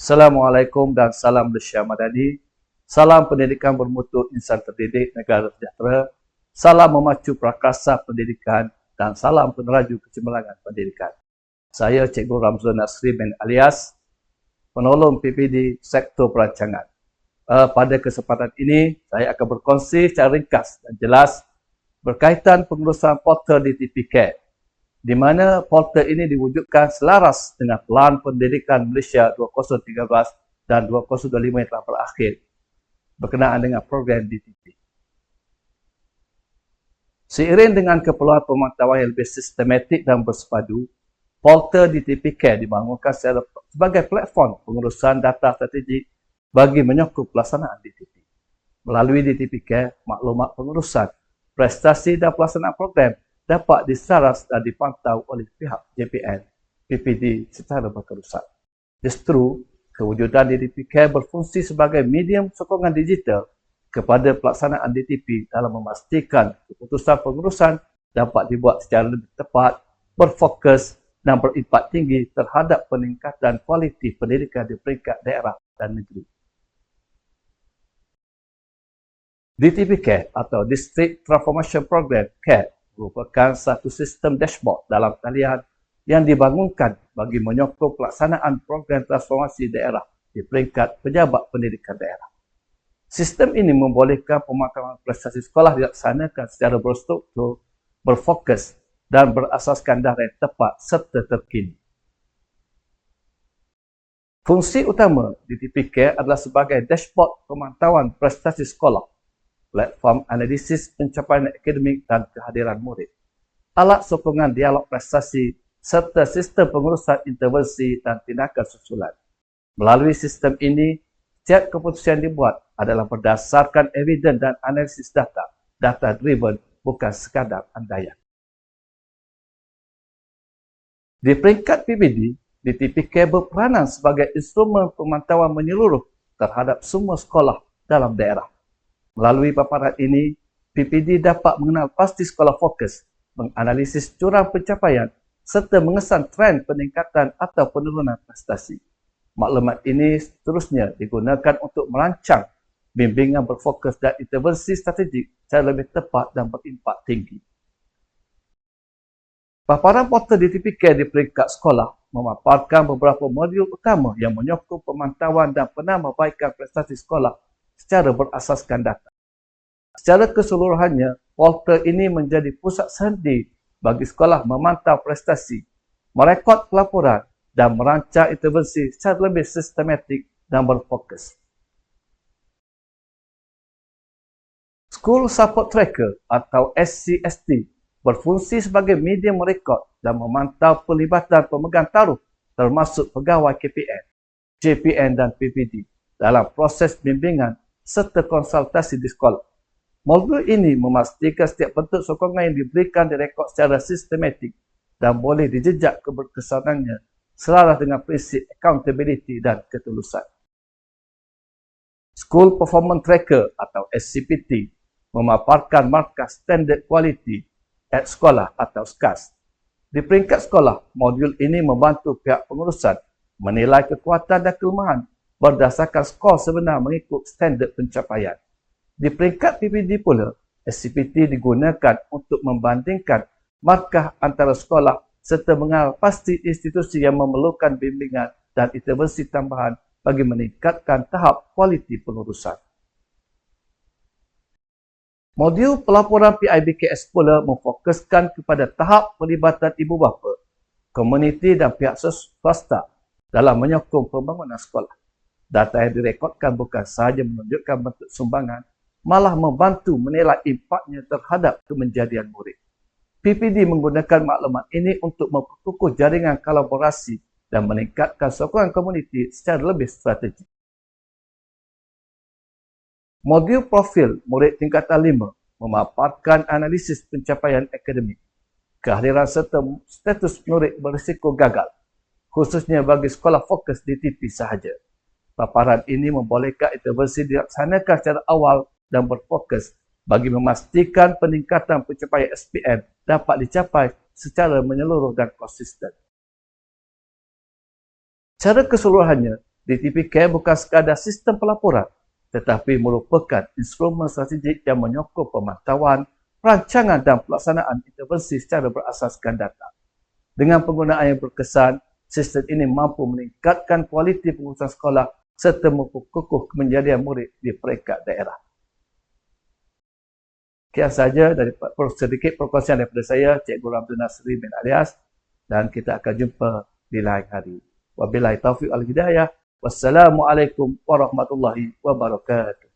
Assalamualaikum dan salam Malaysia Madani. Salam pendidikan bermutu insan terdidik negara sejahtera. Salam memacu prakarsa pendidikan dan salam peneraju kecemerlangan pendidikan. Saya Cikgu Ramzul Nasri bin Alias, penolong PPD Sektor Perancangan. Pada kesempatan ini, saya akan berkongsi secara ringkas dan jelas berkaitan pengurusan portal DTP-Care, di mana portal ini diwujudkan selaras dengan Pelan Pendidikan Malaysia 2013 dan 2025 yang telah berakhir berkenaan dengan program DTP. Seiring dengan keperluan pemantauan yang lebih sistematik dan bersepadu, portal DTP-Care dibangunkan sebagai platform pengurusan data strategik bagi menyokong pelaksanaan DTP. Melalui DTP-Care, maklumat pengurusan, prestasi dan pelaksanaan program dapat diselaras dan dipantau oleh pihak JPN, PPD secara berterusan. Justru, kewujudan DTP-Care berfungsi sebagai medium sokongan digital kepada pelaksanaan DTP dalam memastikan keputusan pengurusan dapat dibuat secara lebih tepat, berfokus dan berimpak tinggi terhadap peningkatan kualiti pendidikan di peringkat daerah dan negeri. DTP-Care atau District Transformation Program (CARE) merupakan satu sistem dashboard dalam talian yang dibangunkan bagi menyokong pelaksanaan program transformasi daerah di peringkat pejabat pendidikan daerah. Sistem ini membolehkan pemantauan prestasi sekolah dilaksanakan secara berstruktur, berfokus dan berasaskan data yang tepat serta terkini. Fungsi utama DTP-Care adalah sebagai dashboard pemantauan prestasi sekolah, platform analisis pencapaian akademik dan kehadiran murid, alat sokongan dialog prestasi serta sistem pengurusan intervensi dan tindakan susulan. Melalui sistem ini, setiap keputusan yang dibuat adalah berdasarkan evidence dan analisis data driven, bukan sekadar andaian. Di peringkat PPD, DTP-Care berperanan sebagai instrumen pemantauan menyeluruh terhadap semua sekolah dalam daerah. Melalui paparan ini, PPD dapat mengenal pasti sekolah fokus, menganalisis jurang pencapaian serta mengesan tren peningkatan atau penurunan prestasi. Maklumat ini seterusnya digunakan untuk merancang bimbingan berfokus dan intervensi strategik secara lebih tepat dan berimpak tinggi. Paparan portal DTP-Care di peringkat sekolah memaparkan beberapa modul utama yang menyokong pemantauan dan penambahbaikan prestasi sekolah secara berasaskan data. Secara keseluruhannya, portal ini menjadi pusat sendi bagi sekolah memantau prestasi, merekod pelaporan dan merancang intervensi secara lebih sistematik dan berfokus. School Support Tracker atau SCST berfungsi sebagai medium merekod dan memantau pelibatan pemegang taruh termasuk pegawai KPN, JPN dan PPD dalam proses bimbingan serta konsultasi di sekolah. Modul ini memastikan setiap bentuk sokongan yang diberikan direkod secara sistematik dan boleh dijejak keberkesanannya selaras dengan prinsip accountability dan ketulusan. School Performance Tracker atau SCPT memaparkan markah standard quality at sekolah atau SCAS. Di peringkat sekolah, modul ini membantu pihak pengurusan menilai kekuatan dan kelemahan berdasarkan skor sebenar mengikut standard pencapaian. Di peringkat PPD pula, SCPT digunakan untuk membandingkan markah antara sekolah serta mengenal pasti institusi yang memerlukan bimbingan dan intervensi tambahan bagi meningkatkan tahap kualiti pengurusan. Modul pelaporan PIBKS pula memfokuskan kepada tahap pelibatan ibu bapa, komuniti dan pihak swasta dalam menyokong pembangunan sekolah. Data yang direkodkan bukan sahaja menunjukkan bentuk sumbangan, malah membantu menilai impaknya terhadap kemenjadian murid. PPD menggunakan maklumat ini untuk memperkukuh jaringan kolaborasi dan meningkatkan sokongan komuniti secara lebih strategik. Modul profil murid tingkatan 5 memaparkan analisis pencapaian akademik, kehadiran serta status murid berisiko gagal, khususnya bagi sekolah fokus DTP sahaja. Paparan ini membolehkan intervensi dilaksanakan secara awal dan berfokus bagi memastikan peningkatan pencapaian SPM dapat dicapai secara menyeluruh dan konsisten. Secara keseluruhannya, DTPK bukan sekadar sistem pelaporan, tetapi merupakan instrumen strategik yang menyokong pemantauan, rancangan dan pelaksanaan intervensi secara berasaskan data. Dengan penggunaan yang berkesan, sistem ini mampu meningkatkan kualiti pengurusan sekolah serta memperkukuh kemenjadian murid di peringkat daerah. Sekian sahaja dari sedikit perkongsian daripada saya, Cikgu Abdul Nasri bin Alias, dan kita akan jumpa di lain hari. Wabillahi taufiq wal hidayah. Wassalamualaikum warahmatullahi wabarakatuh.